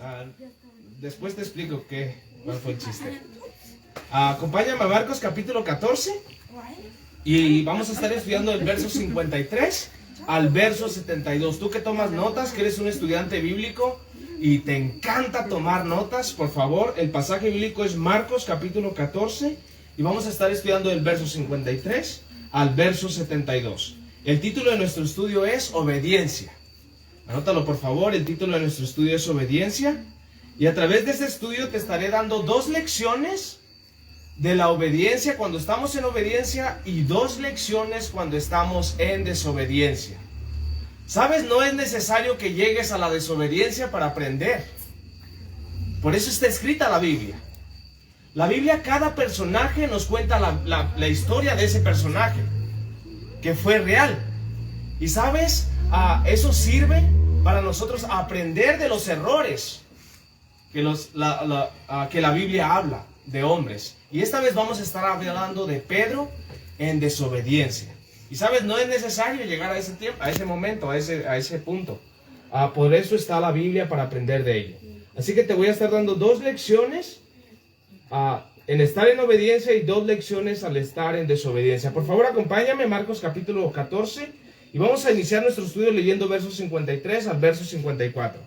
Ah, después te explico cuál fue el chiste. Acompáñame a Marcos capítulo 14 y vamos a estar estudiando el verso 53 al verso 72. Tú que tomas notas, que eres un estudiante bíblico y te encanta tomar notas, por favor, el pasaje bíblico es Marcos capítulo 14 y vamos a estar estudiando el verso 53 al verso 72. El título de nuestro estudio es Obediencia. Anótalo por favor, el título de nuestro estudio es Obediencia. Y a través de este estudio te estaré dando 2 lecciones de la obediencia cuando estamos en obediencia y 2 lecciones cuando estamos en desobediencia. ¿Sabes? No es necesario que llegues a la desobediencia para aprender. Por eso está escrita la Biblia. La Biblia, cada personaje nos cuenta la historia de ese personaje, que fue real. Y ¿sabes? Eso sirve para nosotros aprender de los errores que la Biblia habla de hombres. Y esta vez vamos a estar hablando de Pedro en desobediencia. Y sabes, no es necesario llegar a ese tiempo, a ese momento, a ese punto. Por eso está la Biblia, para aprender de ello. Así que te voy a estar dando 2 lecciones en estar en obediencia y 2 lecciones al estar en desobediencia. Por favor, acompáñame a Marcos capítulo 14 y vamos a iniciar nuestro estudio leyendo versos 53 al verso 54.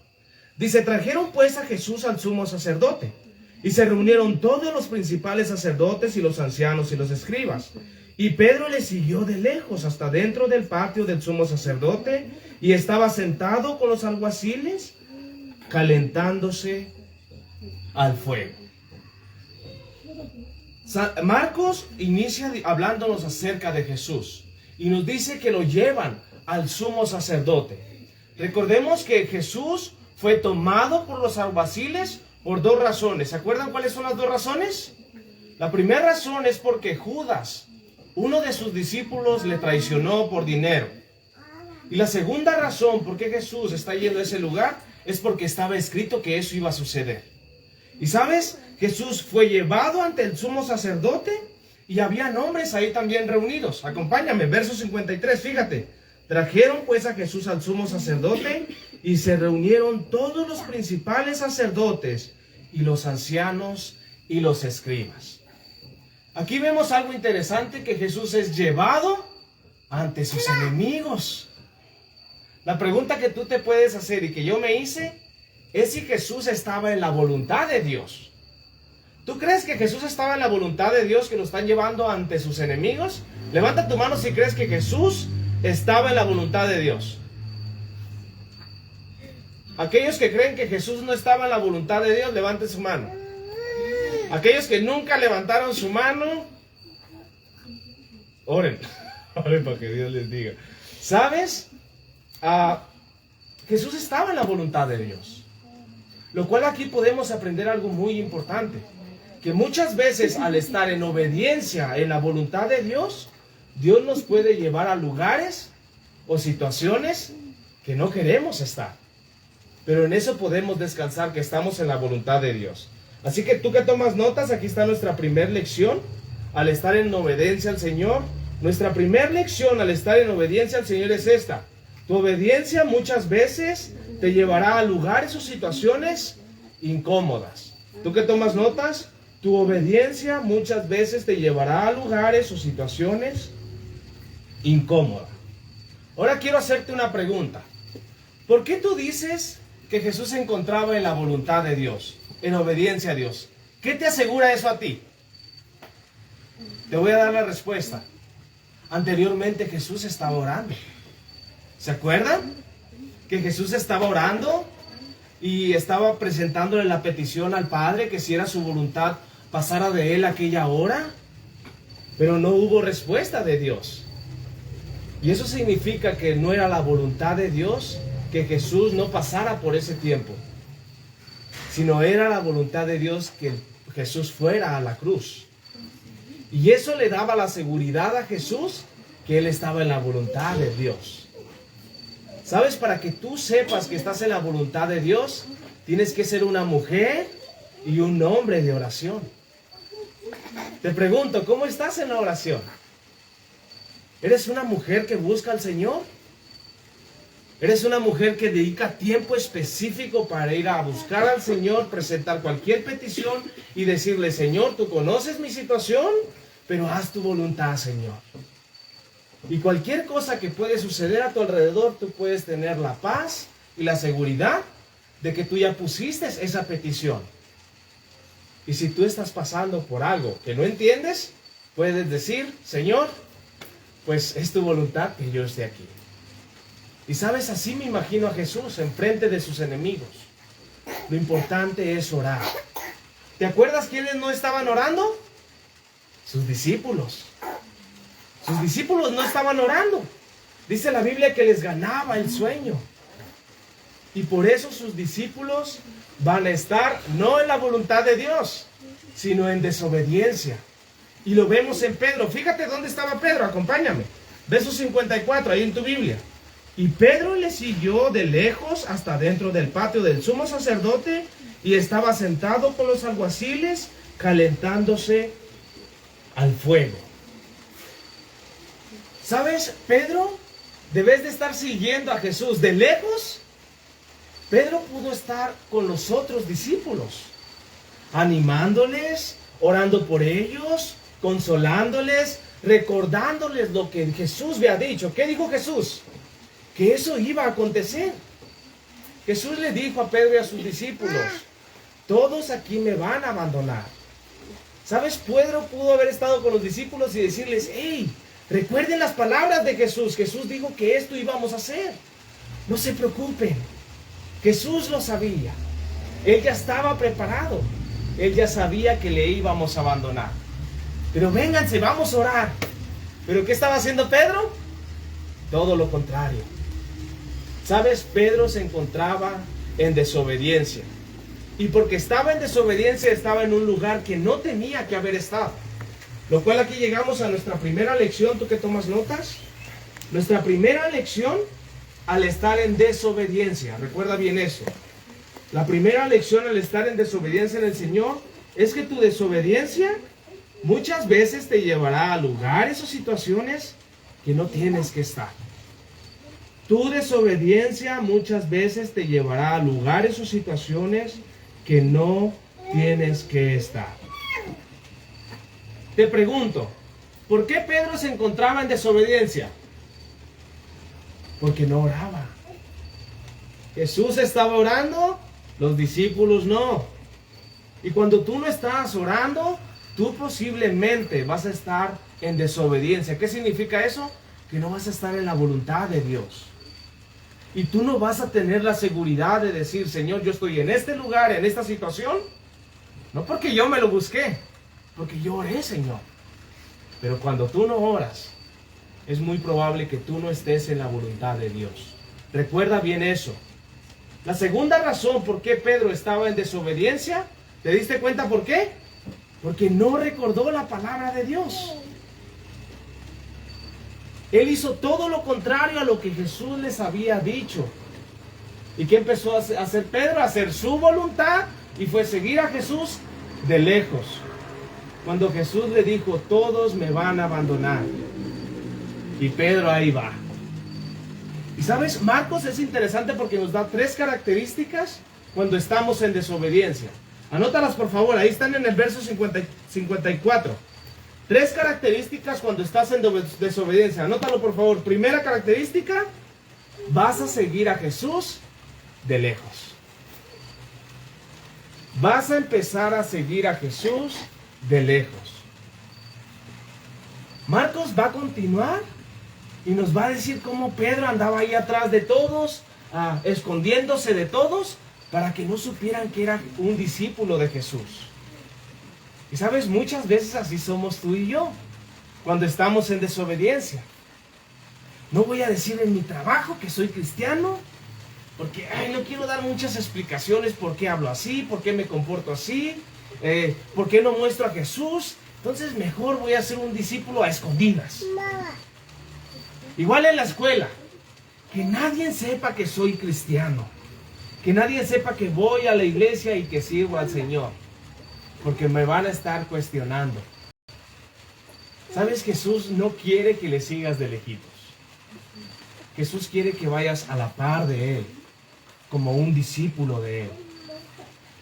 Dice: trajeron pues a Jesús al sumo sacerdote, y se reunieron todos los principales sacerdotes y los ancianos y los escribas. Y Pedro le siguió de lejos hasta dentro del patio del sumo sacerdote, y estaba sentado con los alguaciles, calentándose al fuego. Marcos inicia hablándonos acerca de Jesús, y nos dice que lo llevan al sumo sacerdote. Recordemos que Jesús fue tomado por los alguaciles por 2 razones. ¿Se acuerdan cuáles son las 2 razones? La primera razón es porque Judas, uno de sus discípulos, le traicionó por dinero. Y la segunda razón por qué Jesús está yendo a ese lugar es porque estaba escrito que eso iba a suceder. Y ¿sabes? Jesús fue llevado ante el sumo sacerdote y había hombres ahí también reunidos. Acompáñame, verso 53, fíjate. Trajeron pues a Jesús al sumo sacerdote y se reunieron todos los principales sacerdotes y los ancianos y los escribas. Aquí vemos algo interesante, que Jesús es llevado ante sus enemigos. La pregunta que tú te puedes hacer y que yo me hice es si Jesús estaba en la voluntad de Dios. ¿Tú crees que Jesús estaba en la voluntad de Dios, que lo están llevando ante sus enemigos? Levanta tu mano si crees que Jesús estaba en la voluntad de Dios. Aquellos que creen que Jesús no estaba en la voluntad de Dios, levanten su mano. Aquellos que nunca levantaron su mano, oren. Oren para que Dios les diga. ¿Sabes? Jesús estaba en la voluntad de Dios. Lo cual aquí podemos aprender algo muy importante. Que muchas veces al estar en obediencia en la voluntad de Dios, Dios nos puede llevar a lugares o situaciones que no queremos estar. Pero en eso podemos descansar, que estamos en la voluntad de Dios. Así que tú que tomas notas, aquí está nuestra primera lección al estar en obediencia al Señor. Nuestra primera lección al estar en obediencia al Señor es esta: tu obediencia muchas veces te llevará a lugares o situaciones incómodas. Tú que tomas notas, tu obediencia muchas veces te llevará a lugares o situaciones incómodas. Ahora quiero hacerte una pregunta. ¿Por qué tú dices que Jesús se encontraba en la voluntad de Dios, en obediencia a Dios? ¿Qué te asegura eso a ti? Te voy a dar la respuesta. Anteriormente Jesús estaba orando. ¿Se acuerdan? Que Jesús estaba orando y estaba presentándole la petición al Padre, que si era su voluntad pasara de él aquella hora, pero no hubo respuesta de Dios. Y eso significa que no era la voluntad de Dios que Jesús no pasara por ese tiempo, sino era la voluntad de Dios que Jesús fuera a la cruz. Y eso le daba la seguridad a Jesús que él estaba en la voluntad de Dios. ¿Sabes? Para que tú sepas que estás en la voluntad de Dios, tienes que ser una mujer y un hombre de oración. Te pregunto, ¿cómo estás en la oración? ¿Eres una mujer que busca al Señor? Eres una mujer que dedica tiempo específico para ir a buscar al Señor, presentar cualquier petición y decirle, Señor, tú conoces mi situación, pero haz tu voluntad, Señor. Y cualquier cosa que puede suceder a tu alrededor, tú puedes tener la paz y la seguridad de que tú ya pusiste esa petición. Y si tú estás pasando por algo que no entiendes, puedes decir, Señor, pues es tu voluntad que yo esté aquí. Y sabes, así me imagino a Jesús enfrente de sus enemigos. Lo importante es orar. ¿Te acuerdas quiénes no estaban orando? Sus discípulos. Sus discípulos no estaban orando. Dice la Biblia que les ganaba el sueño. Y por eso sus discípulos van a estar no en la voluntad de Dios, sino en desobediencia. Y lo vemos en Pedro. Fíjate dónde estaba Pedro, acompáñame. Verso 54, ahí en tu Biblia. Y Pedro le siguió de lejos hasta dentro del patio del sumo sacerdote y estaba sentado con los alguaciles calentándose al fuego. ¿Sabes, Pedro? Debes de estar siguiendo a Jesús de lejos. Pedro pudo estar con los otros discípulos, animándoles, orando por ellos, consolándoles, recordándoles lo que Jesús había dicho. ¿Qué dijo Jesús? Que eso iba a acontecer. Jesús le dijo a Pedro y a sus discípulos, todos aquí me van a abandonar. ¿Sabes? Pedro pudo haber estado con los discípulos y decirles, hey, recuerden las palabras de Jesús. Jesús dijo que esto íbamos a hacer. No se preocupen. Jesús lo sabía. Él ya estaba preparado. Él ya sabía que le íbamos a abandonar. Pero vénganse, vamos a orar. ¿Pero qué estaba haciendo Pedro? Todo lo contrario. ¿Sabes? Pedro se encontraba en desobediencia. Y porque estaba en desobediencia, estaba en un lugar que no tenía que haber estado. Lo cual aquí llegamos a nuestra primera lección. ¿Tú que tomas notas? Nuestra primera lección al estar en desobediencia. Recuerda bien eso. La primera lección al estar en desobediencia en el Señor es que tu desobediencia muchas veces te llevará a lugares o situaciones que no tienes que estar. Tu desobediencia muchas veces te llevará a lugares o situaciones que no tienes que estar. Te pregunto, ¿por qué Pedro se encontraba en desobediencia? Porque no oraba. Jesús estaba orando, los discípulos no. Y cuando tú no estás orando, tú posiblemente vas a estar en desobediencia. ¿Qué significa eso? Que no vas a estar en la voluntad de Dios. Y tú no vas a tener la seguridad de decir, Señor, yo estoy en este lugar, en esta situación. No porque yo me lo busqué, porque yo oré, Señor. Pero cuando tú no oras, es muy probable que tú no estés en la voluntad de Dios. Recuerda bien eso. La segunda razón por qué Pedro estaba en desobediencia, ¿te diste cuenta por qué? Porque no recordó la palabra de Dios. Él hizo todo lo contrario a lo que Jesús les había dicho. ¿Y qué empezó a hacer Pedro? A hacer su voluntad y fue seguir a Jesús de lejos. Cuando Jesús le dijo, todos me van a abandonar. Y Pedro ahí va. Y sabes, Marcos es interesante porque nos da 3 características cuando estamos en desobediencia. Anótalas por favor, ahí están en el verso 54. 3 características cuando estás en desobediencia. Anótalo por favor. Primera característica, vas a seguir a Jesús de lejos. Vas a empezar a seguir a Jesús de lejos. Marcos va a continuar y nos va a decir cómo Pedro andaba ahí atrás de todos, escondiéndose de todos, para que no supieran que era un discípulo de Jesús. Y sabes, muchas veces así somos tú y yo, cuando estamos en desobediencia. No voy a decir en mi trabajo que soy cristiano, porque no quiero dar muchas explicaciones por qué hablo así, por qué me comporto así, por qué no muestro a Jesús. Entonces mejor voy a ser un discípulo a escondidas. Igual en la escuela, que nadie sepa que soy cristiano, que nadie sepa que voy a la iglesia y que sirvo al Señor, porque me van a estar cuestionando. ¿Sabes? Jesús no quiere que le sigas de lejitos. Jesús quiere que vayas a la par de Él, como un discípulo de Él.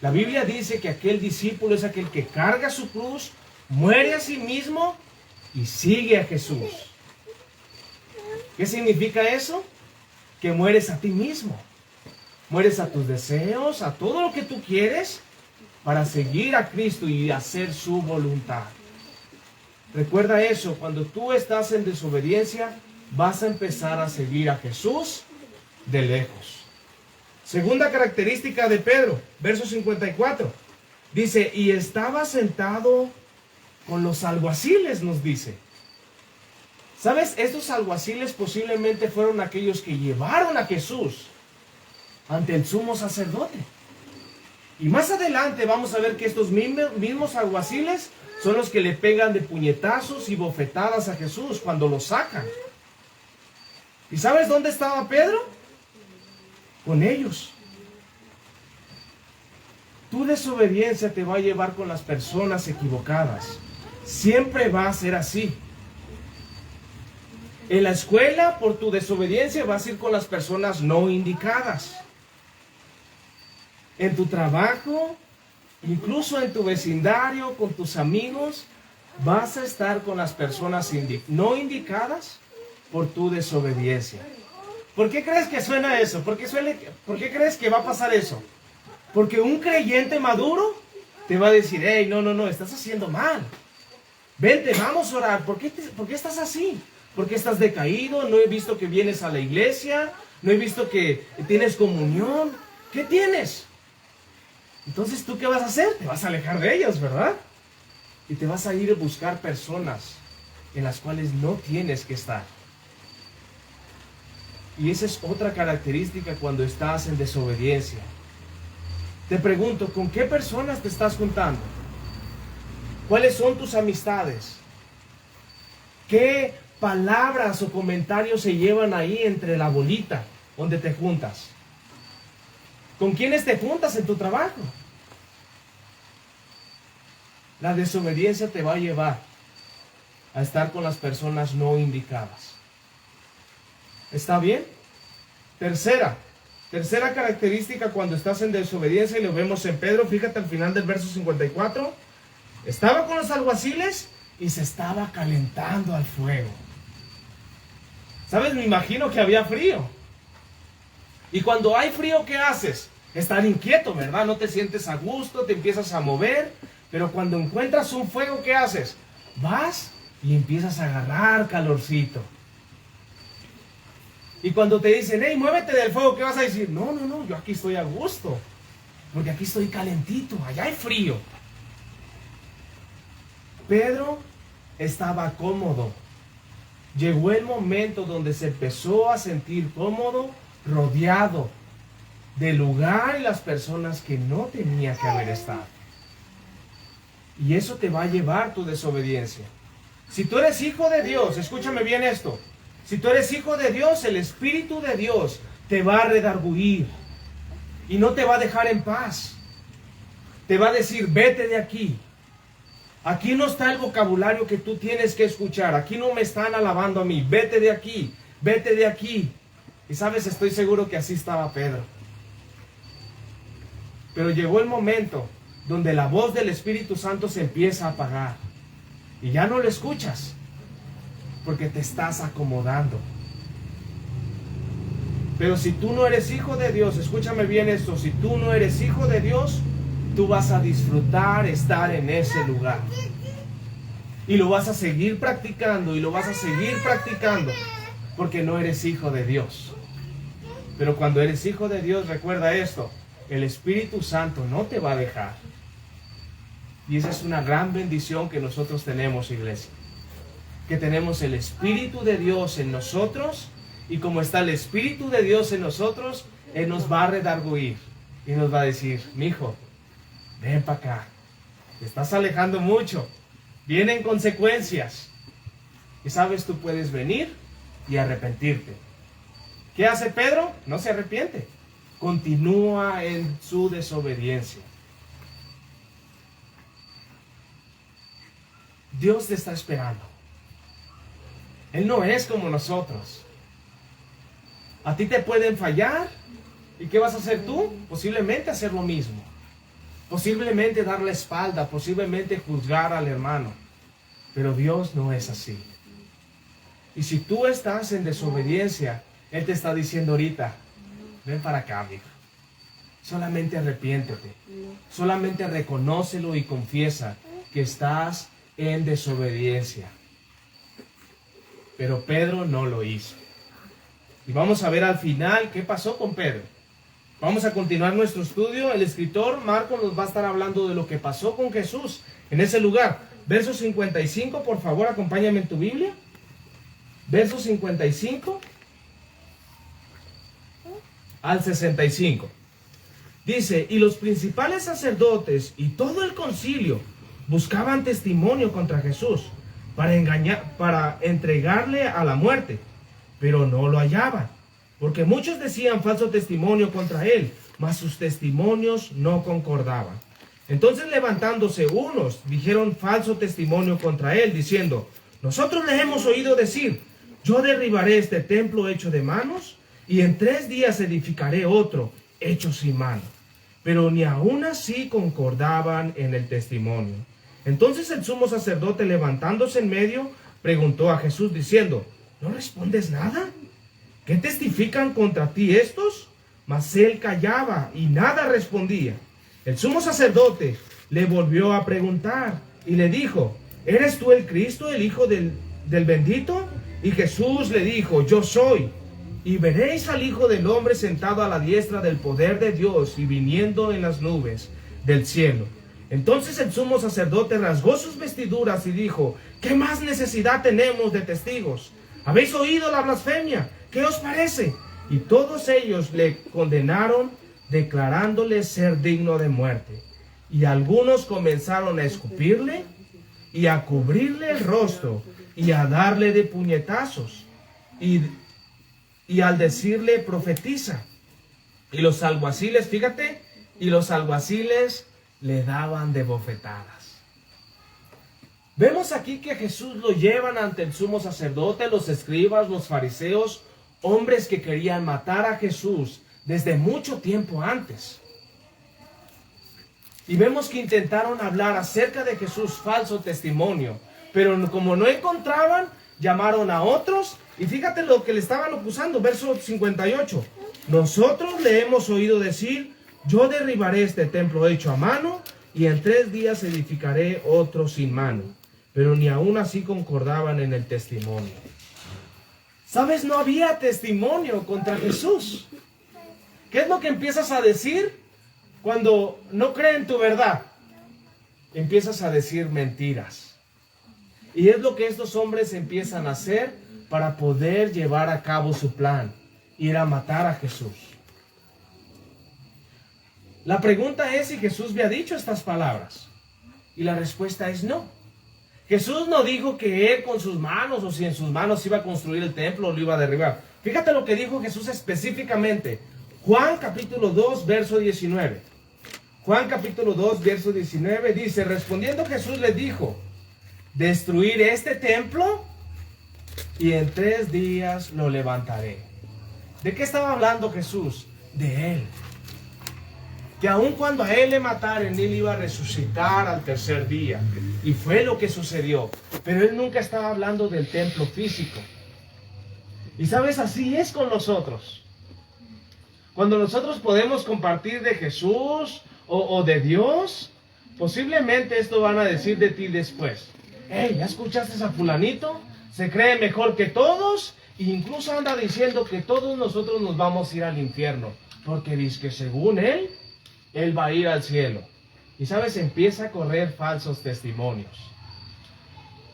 La Biblia dice que aquel discípulo es aquel que carga su cruz, muere a sí mismo y sigue a Jesús. ¿Qué significa eso? Que mueres a ti mismo. Mueres a tus deseos, a todo lo que tú quieres, para seguir a Cristo y hacer su voluntad. Recuerda eso, cuando tú estás en desobediencia, vas a empezar a seguir a Jesús de lejos. Segunda característica de Pedro, verso 54. Dice, y estaba sentado con los alguaciles, nos dice. ¿Sabes? Estos alguaciles posiblemente fueron aquellos que llevaron a Jesús ante el sumo sacerdote. Y más adelante vamos a ver que estos mismos alguaciles son los que le pegan de puñetazos y bofetadas a Jesús cuando lo sacan. ¿Y sabes dónde estaba Pedro? Con ellos. Tu desobediencia te va a llevar con las personas equivocadas. Siempre va a ser así. En la escuela, por tu desobediencia, vas a ir con las personas no indicadas. En tu trabajo, incluso en tu vecindario, con tus amigos, vas a estar con las personas no indicadas por tu desobediencia. ¿Por qué crees que suena eso? ¿Por qué crees que va a pasar eso? Porque un creyente maduro te va a decir, hey, no, estás haciendo mal. Vente, vamos a orar. ¿Por qué estás así? ¿Por qué estás decaído? No he visto que vienes a la iglesia. No he visto que tienes comunión. ¿Qué tienes? Entonces, ¿tú qué vas a hacer? Te vas a alejar de ellos, ¿verdad? Y te vas a ir a buscar personas en las cuales no tienes que estar. Y esa es otra característica cuando estás en desobediencia. Te pregunto, ¿con qué personas te estás juntando? ¿Cuáles son tus amistades? ¿Qué palabras o comentarios se llevan ahí entre la bolita donde te juntas? ¿Con quiénes te juntas en tu trabajo? La desobediencia te va a llevar a estar con las personas no indicadas. ¿Está bien? Tercera característica cuando estás en desobediencia, y lo vemos en Pedro, fíjate al final del verso 54. Estaba con los alguaciles y se estaba calentando al fuego. ¿Sabes? Me imagino que había frío. Y cuando hay frío, ¿qué haces? Estar inquieto, ¿verdad? No te sientes a gusto, te empiezas a mover. Pero cuando encuentras un fuego, ¿qué haces? Vas y empiezas a agarrar calorcito. Y cuando te dicen, hey, muévete del fuego, ¿qué vas a decir? No, yo aquí estoy a gusto. Porque aquí estoy calentito, allá hay frío. Pedro estaba cómodo. Llegó el momento donde se empezó a sentir cómodo, rodeado del lugar y las personas que no tenía que haber estado. Y eso te va a llevar tu desobediencia. Si tú eres hijo de Dios, escúchame bien esto. Si tú eres hijo de Dios, el Espíritu de Dios te va a redarguir y no te va a dejar en paz. Te va a decir, vete de aquí. Aquí no está el vocabulario que tú tienes que escuchar. Aquí no me están alabando a mí. Vete de aquí, vete de aquí. Y sabes, estoy seguro que así estaba Pedro. Pero llegó el momento donde la voz del Espíritu Santo se empieza a apagar. Y ya no lo escuchas, porque te estás acomodando. Pero si tú no eres hijo de Dios, escúchame bien esto, si tú no eres hijo de Dios, tú vas a disfrutar estar en ese lugar. Y lo vas a seguir practicando, y lo vas a seguir practicando, porque no eres hijo de Dios. Pero cuando eres hijo de Dios, recuerda esto, el Espíritu Santo no te va a dejar. Y esa es una gran bendición que nosotros tenemos, iglesia. Que tenemos el Espíritu de Dios en nosotros, y como está el Espíritu de Dios en nosotros, Él nos va a redarguir y nos va a decir, mijo, ven para acá, te estás alejando mucho, vienen consecuencias. Y sabes, tú puedes venir y arrepentirte. ¿Qué hace Pedro? No se arrepiente, continúa en su desobediencia. Dios te está esperando. Él no es como nosotros. A ti te pueden fallar. ¿Y qué vas a hacer tú? Posiblemente hacer lo mismo. Posiblemente dar la espalda. Posiblemente juzgar al hermano. Pero Dios no es así. Y si tú estás en desobediencia, Él te está diciendo ahorita, ven para acá, amigo. Solamente arrepiéntete. Solamente reconócelo y confiesa que estás en desobediencia. Pero Pedro no lo hizo. Y vamos a ver al final qué pasó con Pedro. Vamos a continuar nuestro estudio. El escritor Marcos nos va a estar hablando de lo que pasó con Jesús en ese lugar. Verso 55, por favor, acompáñame en tu Biblia. Verso 55 al 65. Dice, y los principales sacerdotes y todo el concilio buscaban testimonio contra Jesús para entregarle a la muerte, pero no lo hallaban, porque muchos decían falso testimonio contra él, mas sus testimonios no concordaban. Entonces levantándose unos, dijeron falso testimonio contra él, diciendo, nosotros le hemos oído decir, yo derribaré este templo hecho de manos, y en 3 días edificaré otro hecho sin mano. Pero ni aun así concordaban en el testimonio. Entonces el sumo sacerdote, levantándose en medio, preguntó a Jesús diciendo, ¿no respondes nada? ¿Qué testifican contra ti estos? Mas él callaba y nada respondía. El sumo sacerdote le volvió a preguntar y le dijo, ¿eres tú el Cristo, el Hijo del bendito? Y Jesús le dijo, yo soy. Y veréis al Hijo del Hombre sentado a la diestra del poder de Dios y viniendo en las nubes del cielo. Entonces el sumo sacerdote rasgó sus vestiduras y dijo, ¿qué más necesidad tenemos de testigos? ¿Habéis oído la blasfemia? ¿Qué os parece? Y todos ellos le condenaron, declarándole ser digno de muerte. Y algunos comenzaron a escupirle y a cubrirle el rostro y a darle de puñetazos. Y al decirle, profetiza. Y los alguaciles, fíjate, y los alguaciles le daban de bofetadas. Vemos aquí que a Jesús lo llevan ante el sumo sacerdote, los escribas, los fariseos, hombres que querían matar a Jesús desde mucho tiempo antes. Y vemos que intentaron hablar acerca de Jesús falso testimonio, pero como no encontraban, llamaron a otros. Y fíjate lo que le estaban acusando, verso 58. Nosotros le hemos oído decir, yo derribaré este templo hecho a mano, y en 3 días edificaré otro sin mano. Pero ni aún así concordaban en el testimonio. ¿Sabes? No había testimonio contra Jesús. ¿Qué es lo que empiezas a decir cuando no creen tu verdad? Empiezas a decir mentiras. Y es lo que estos hombres empiezan a hacer para poder llevar a cabo su plan, ir a matar a Jesús. La pregunta es si Jesús había dicho estas palabras. Y la respuesta es no. Jesús no dijo que él con sus manos o si en sus manos iba a construir el templo o lo iba a derribar. Fíjate lo que dijo Jesús específicamente. Juan capítulo 2, verso 19. Juan capítulo 2, verso 19 dice, respondiendo Jesús les dijo, destruir este templo y en 3 días lo levantaré. ¿De qué estaba hablando Jesús? De él. Que aun cuando a él le mataran, él iba a resucitar al 3er día. Y fue lo que sucedió. Pero él nunca estaba hablando del templo físico. Y sabes, así es con nosotros. Cuando nosotros podemos compartir de Jesús o de Dios, posiblemente esto van a decir de ti después. Hey, ¿ya escuchaste a fulanito? Se cree mejor que todos e incluso anda diciendo que todos nosotros nos vamos a ir al infierno. Porque dice que según él va a ir al cielo. Y sabes, empieza a correr falsos testimonios.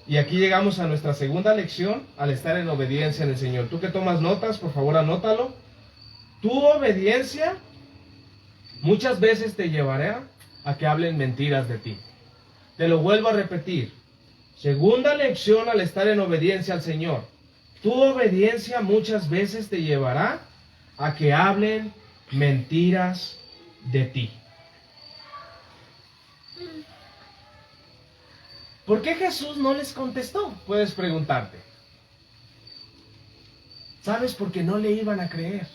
Y aquí llegamos a nuestra segunda lección, al estar en obediencia en el Señor. Tú que tomas notas, por favor anótalo. Tu obediencia muchas veces te llevará a que hablen mentiras de ti. Te lo vuelvo a repetir. Segunda lección al estar en obediencia al Señor. Tu obediencia muchas veces te llevará a que hablen mentiras de ti. ¿Por qué Jesús no les contestó? Puedes preguntarte. ¿Sabes? Porque no le iban a creer.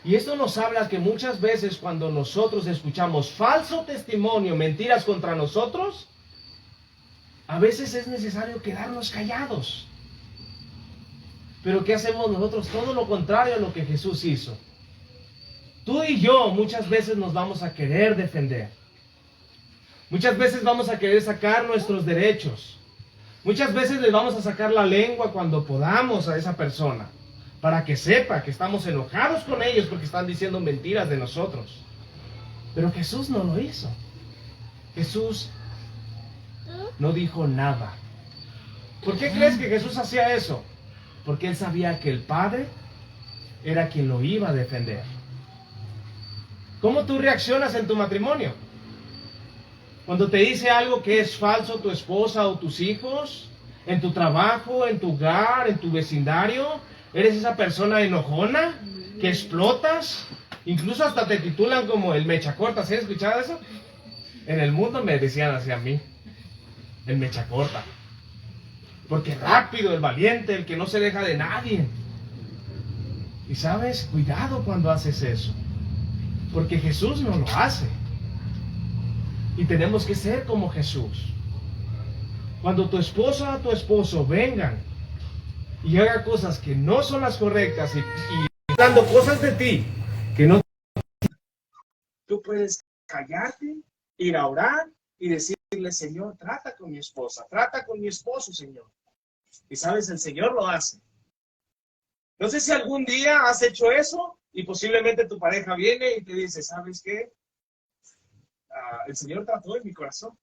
Y esto nos habla que muchas veces cuando nosotros escuchamos falso testimonio, mentiras contra nosotros, a veces es necesario quedarnos callados. Pero ¿qué hacemos nosotros? Todo lo contrario a lo que Jesús hizo. Tú y yo muchas veces nos vamos a querer defender. Muchas veces vamos a querer sacar nuestros derechos. Muchas veces le vamos a sacar la lengua cuando podamos a esa persona, para que sepa que estamos enojados con ellos porque están diciendo mentiras de nosotros. Pero Jesús no lo hizo. Jesús no dijo nada. ¿Por qué crees que Jesús hacía eso? Porque él sabía que el Padre era quien lo iba a defender. ¿Cómo tú reaccionas en tu matrimonio? Cuando te dice algo que es falso tu esposa o tus hijos, en tu trabajo, en tu hogar, en tu vecindario, ¿eres esa persona enojona que explotas? Incluso hasta te titulan como el mechacorta. ¿Sí has escuchado eso? En el mundo me decían así a mí, el mechacorta. Porque rápido, el valiente, el que no se deja de nadie. Y sabes, cuidado cuando haces eso. Porque Jesús no lo hace. Y tenemos que ser como Jesús. Cuando tu esposa o tu esposo vengan y haga cosas que no son las correctas y dando cosas de ti que no, tú puedes callarte, ir a orar y decirle: Señor, trata con mi esposa, trata con mi esposo, Señor. Y sabes, el Señor lo hace. No sé si algún día has hecho eso y posiblemente tu pareja viene y te dice: ¿sabes qué? El Señor trató en mi corazón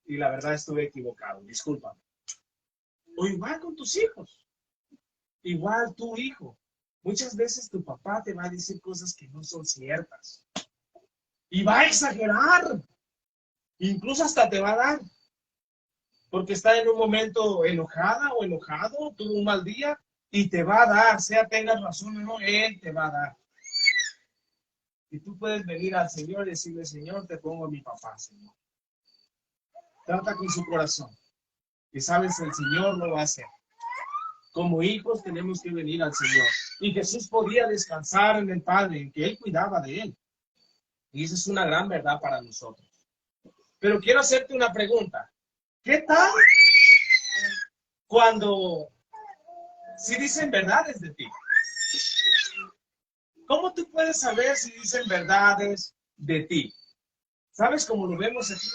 y la verdad estuve equivocado, discúlpame. O igual con tus hijos, igual tu hijo. Muchas veces tu papá te va a decir cosas que no son ciertas y va a exagerar, incluso hasta te va a dar, porque está en un momento enojada o enojado, tuvo un mal día y te va a dar, sea tengas razón o no, él te va a dar. Y tú puedes venir al Señor y decirle: Señor, te pongo a mi papá, Señor. Trata con su corazón. Y sabes, el Señor lo va a hacer. Como hijos tenemos que venir al Señor. Y Jesús podía descansar en el Padre, en que Él cuidaba de Él. Y esa es una gran verdad para nosotros. Pero quiero hacerte una pregunta. ¿Qué tal cuando si dicen verdades de ti? ¿Cómo tú puedes saber si dicen verdades de ti? ¿Sabes cómo lo vemos aquí?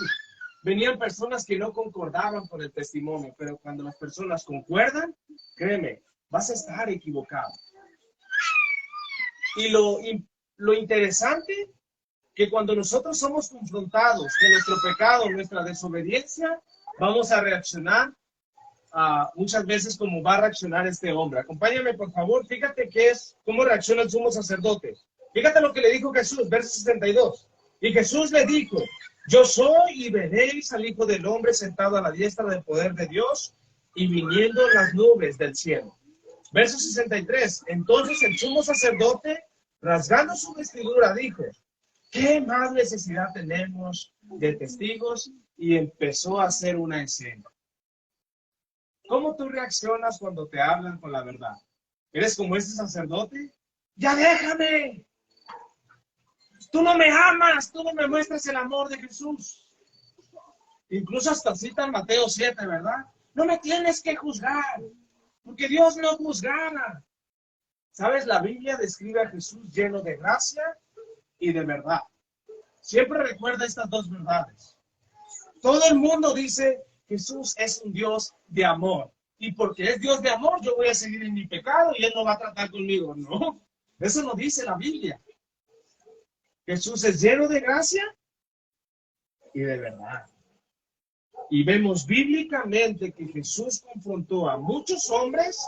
Venían personas que no concordaban con el testimonio, pero cuando las personas concuerdan, créeme, vas a estar equivocado. Y lo interesante, que cuando nosotros somos confrontados con nuestro pecado, nuestra desobediencia, vamos a reaccionar muchas veces como va a reaccionar este hombre. Acompáñame, por favor. Fíjate cómo reacciona el sumo sacerdote. Fíjate lo que le dijo Jesús, verso 62. Y Jesús le dijo: yo soy, y veréis al Hijo del Hombre sentado a la diestra del poder de Dios y viniendo en las nubes del cielo. Verso 63. Entonces el sumo sacerdote, rasgando su vestidura, dijo: ¿qué más necesidad tenemos de testigos? Y empezó a hacer una escena. ¿Cómo tú reaccionas cuando te hablan con la verdad? ¿Eres como ese sacerdote? ¡Ya déjame! Tú no me amas, tú no me muestras el amor de Jesús. Incluso hasta citan Mateo 7, ¿verdad? No me tienes que juzgar, porque Dios no juzgara. ¿Sabes? La Biblia describe a Jesús lleno de gracia y de verdad. Siempre recuerda estas dos verdades. Todo el mundo dice: Jesús es un Dios de amor. Y porque es Dios de amor, yo voy a seguir en mi pecado y Él no va a tratar conmigo. No, eso no dice la Biblia. Jesús es lleno de gracia y de verdad. Y vemos bíblicamente que Jesús confrontó a muchos hombres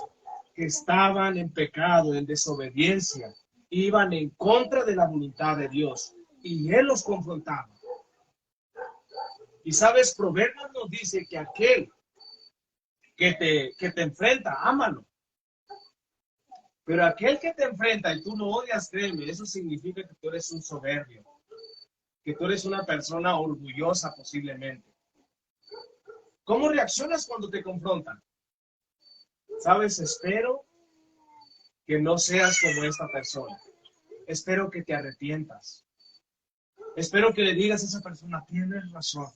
que estaban en pecado, en desobediencia, iban en contra de la voluntad de Dios. Y Él los confrontaba. Y sabes, Proverbios nos dice que aquel que te enfrenta, ámalo. Pero aquel que te enfrenta y tú lo odias, créeme, eso significa que tú eres un soberbio, que tú eres una persona orgullosa posiblemente. ¿Cómo reaccionas cuando te confrontan? Sabes, espero que no seas como esta persona. Espero que te arrepientas. Espero que le digas a esa persona, tienes razón.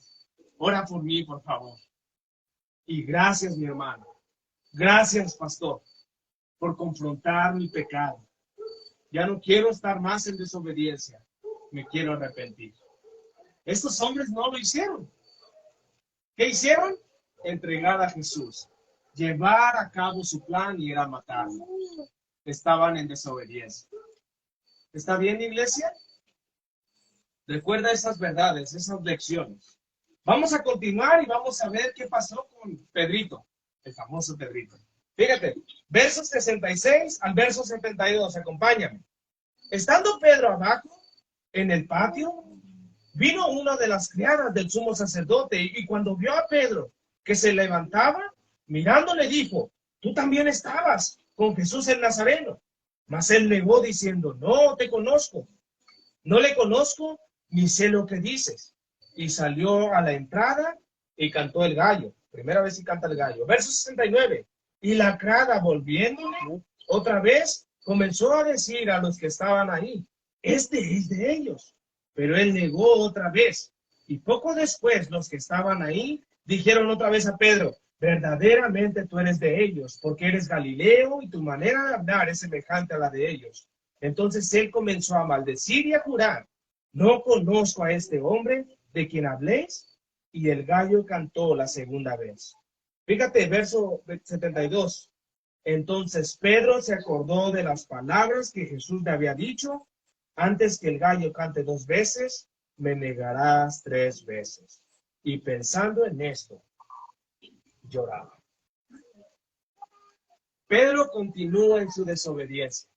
Ora por mí, por favor. Y gracias, mi hermano. Gracias, pastor, por confrontar mi pecado. Ya no quiero estar más en desobediencia. Me quiero arrepentir. Estos hombres no lo hicieron. ¿Qué hicieron? Entregar a Jesús. Llevar a cabo su plan y era matarlo. Estaban en desobediencia. ¿Está bien, iglesia? Recuerda esas verdades, esas lecciones. Vamos a continuar y vamos a ver qué pasó con Pedrito, el famoso Pedrito. Fíjate, versos 66 al verso 72, acompáñame. Estando Pedro abajo, en el patio, vino una de las criadas del sumo sacerdote y cuando vio a Pedro que se levantaba, mirando le dijo, tú también estabas con Jesús el Nazareno. Mas él negó diciendo, no te conozco, no le conozco ni sé lo que dices. Y salió a la entrada y cantó el gallo. Primera vez que canta el gallo. Verso 69. Y la criada volviéndole otra vez comenzó a decir a los que estaban ahí, este es de ellos. Pero él negó otra vez. Y poco después los que estaban ahí dijeron otra vez a Pedro, verdaderamente tú eres de ellos, porque eres Galileo y tu manera de hablar es semejante a la de ellos. Entonces él comenzó a maldecir y a jurar, no conozco a este hombre de quien habléis, y el gallo cantó la segunda vez. Fíjate, verso 72. Entonces Pedro se acordó de las palabras que Jesús le había dicho, antes que el gallo cante 2 veces, me negarás 3 veces. Y pensando en esto, lloraba. Pedro continúa en su desobediencia.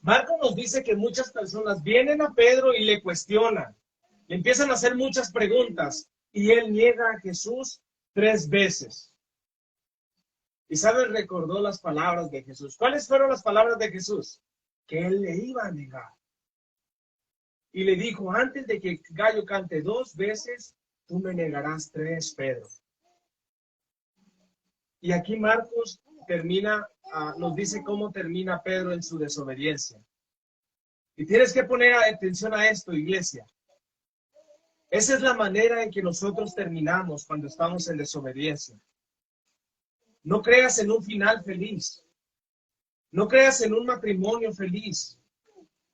Marcos nos dice que muchas personas vienen a Pedro y le cuestionan, le empiezan a hacer muchas preguntas y él niega a Jesús 3 veces. Y sabes, recordó las palabras de Jesús. ¿Cuáles fueron las palabras de Jesús? Que él le iba a negar. Y le dijo, antes de que el gallo cante 2 veces, tú me negarás 3, Pedro. Y aquí Marcos termina, nos dice cómo termina Pedro en su desobediencia. Y tienes que poner atención a esto, iglesia. Esa es la manera en que nosotros terminamos cuando estamos en desobediencia. No creas en un final feliz. No creas en un matrimonio feliz.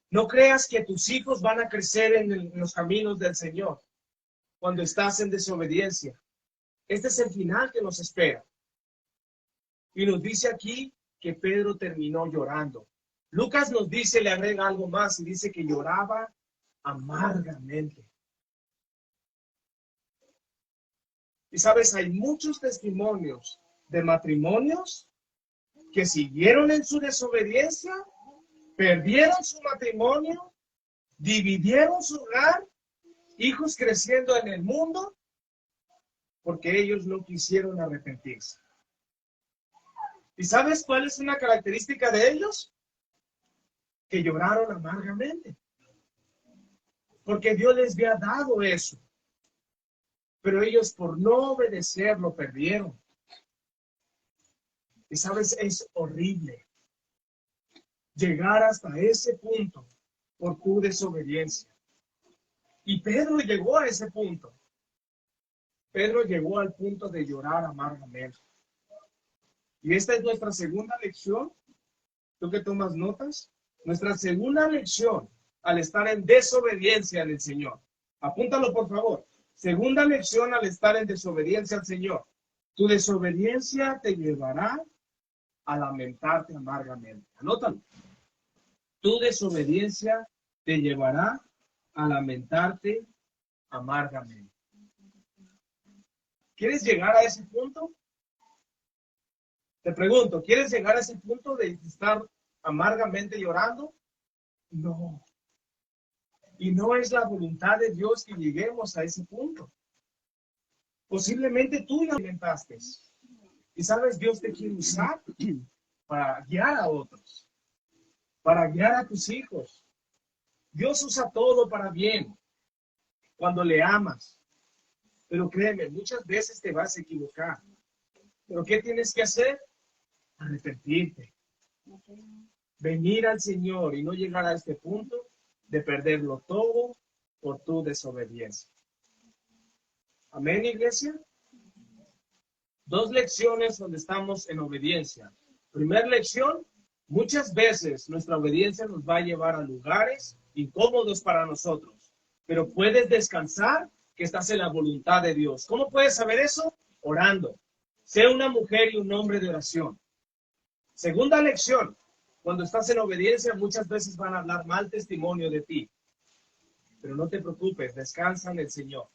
No creas que tus hijos van a crecer en los caminos del Señor cuando estás en desobediencia. Este es el final que nos espera. Y nos dice aquí que Pedro terminó llorando. Lucas nos dice, le agrega algo más y dice que lloraba amargamente. Y sabes, hay muchos testimonios de matrimonios que siguieron en su desobediencia, perdieron su matrimonio, dividieron su hogar, hijos creciendo en el mundo, porque ellos no quisieron arrepentirse. ¿Y sabes cuál es una característica de ellos? Que lloraron amargamente. Porque Dios les había dado eso. Pero ellos por no obedecer lo perdieron. Y sabes, es horrible llegar hasta ese punto por tu desobediencia. Y Pedro llegó a ese punto. Pedro llegó al punto de llorar amargamente. Y esta es nuestra segunda lección. ¿Tú que tomas notas? Nuestra segunda lección al estar en desobediencia al Señor. Apúntalo, por favor. Segunda lección al estar en desobediencia al Señor. Tu desobediencia te llevará a lamentarte amargamente. Anótalo. Tu desobediencia te llevará a lamentarte amargamente. ¿Quieres llegar a ese punto? Te pregunto, ¿quieres llegar a ese punto de estar amargamente llorando? No. Y no es la voluntad de Dios que lleguemos a ese punto. Posiblemente tú ya alimentaste. Y sabes, Dios te quiere usar para guiar a otros, para guiar a tus hijos. Dios usa todo para bien cuando le amas. Pero créeme, muchas veces te vas a equivocar. Pero ¿qué tienes que hacer? Arrepentirte. Venir al Señor y no llegar a este punto de perderlo todo por tu desobediencia. Amén, iglesia. 2 lecciones donde estamos en obediencia. Primera lección, muchas veces nuestra obediencia nos va a llevar a lugares incómodos para nosotros, pero puedes descansar que estás en la voluntad de Dios. ¿Cómo puedes saber eso? Orando. Sé una mujer y un hombre de oración. Segunda lección, cuando estás en obediencia muchas veces van a hablar mal testimonio de ti, pero no te preocupes, descansa en el Señor.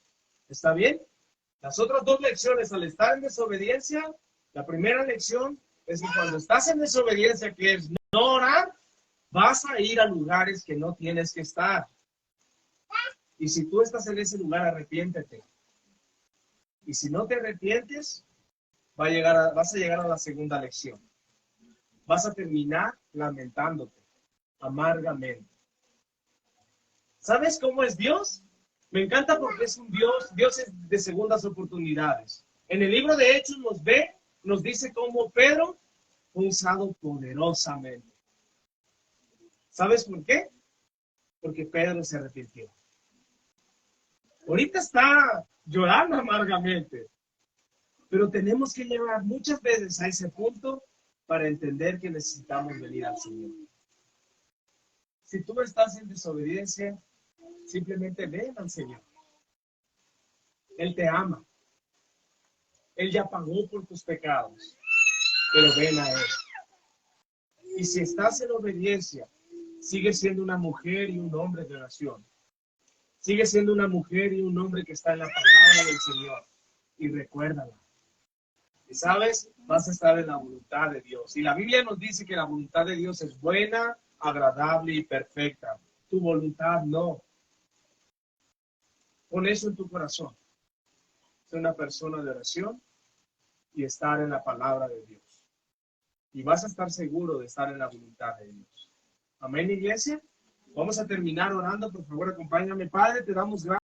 ¿Está bien? Las otras 2 lecciones al estar en desobediencia, la primera lección es que cuando estás en desobediencia, que es no orar, vas a ir a lugares que no tienes que estar. Y si tú estás en ese lugar, arrepiéntete. Y si no te arrepientes, vas a llegar a la segunda lección. Vas a terminar lamentándote amargamente. ¿Sabes cómo es Dios? Me encanta porque es un Dios es de segundas oportunidades. En el libro de Hechos nos dice cómo Pedro fue usado poderosamente. ¿Sabes por qué? Porque Pedro se arrepintió. Ahorita está llorando amargamente, pero tenemos que llegar muchas veces a ese punto para entender que necesitamos venir al Señor. Si tú estás en desobediencia, simplemente ven al Señor. Él te ama. Él ya pagó por tus pecados, pero ven a Él. Y si estás en obediencia, sigue siendo una mujer y un hombre de oración. Sigue siendo una mujer y un hombre que está en la palabra del Señor. Y recuérdala. Y sabes, vas a estar en la voluntad de Dios. Y la Biblia nos dice que la voluntad de Dios es buena, agradable y perfecta. Tu voluntad no. Pon eso en tu corazón. Ser una persona de oración y estar en la palabra de Dios. Y vas a estar seguro de estar en la voluntad de Dios. Amén, iglesia. Vamos a terminar orando. Por favor, acompáñame. Padre, te damos gracias.